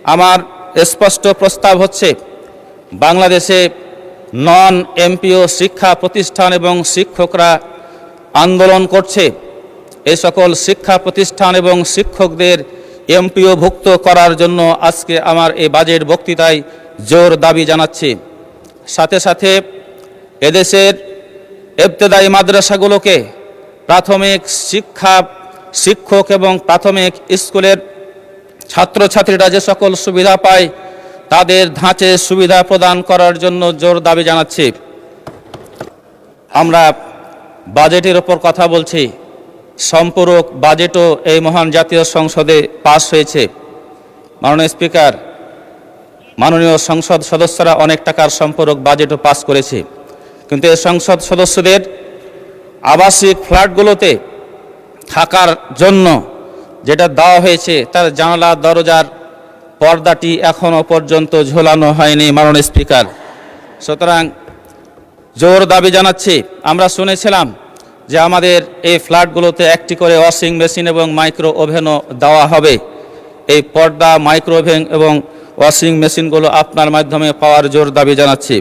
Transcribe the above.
আমার স্পষ্ট প্রস্তাব হচ্ছে, বাংলাদেশে নন এমপিও শিক্ষা প্রতিষ্ঠান এবং শিক্ষকরা আন্দোলন করছে। এই সকল শিক্ষা প্রতিষ্ঠান এবং শিক্ষকদের এমপিওভুক্ত করার জন্য আজকে আমার এই বাজেট বক্তৃতায় জোর দাবি জানাচ্ছি। সাথে সাথে এদেশের ইবতেদায়ী মাদ্রাসাগুলোকে প্রাথমিক শিক্ষক এবং প্রাথমিক স্কুলের ছাত্রছাত্রীরা যে সকল সুবিধা পায় তাদের ধাঁচে সুবিধা প্রদান করার জন্য জোর দাবি জানাচ্ছি। আমরা বাজেটের ওপর কথা বলছি, সম্পূরক বাজেটও এই মহান জাতীয় সংসদে পাস হয়েছে। মাননীয় স্পিকার, মাননীয় সংসদ সদস্যরা অনেক টাকার সম্পূরক বাজেটও পাস করেছে, কিন্তু এই সংসদ সদস্যদের আবাসিক ফ্ল্যাটগুলোতে থাকার জন্য যেটা দেওয়া হয়েছে তার জানালা দরজার পর্দাটি এখনও পর্যন্ত ঝোলানো হয়নি মাননীয় স্পিকার। সুতরাং জোর দাবি জানাচ্ছি, আমরা শুনেছিলাম যে আমাদের এই ফ্ল্যাটগুলোতে একটি করে ওয়াশিং মেশিন এবং মাইক্রো ওভেনও দেওয়া হবে। এই পর্দা, মাইক্রো ওভেন এবং ওয়াশিং মেশিনগুলো আপনার মাধ্যমে পাওয়ার জোর দাবি জানাচ্ছি।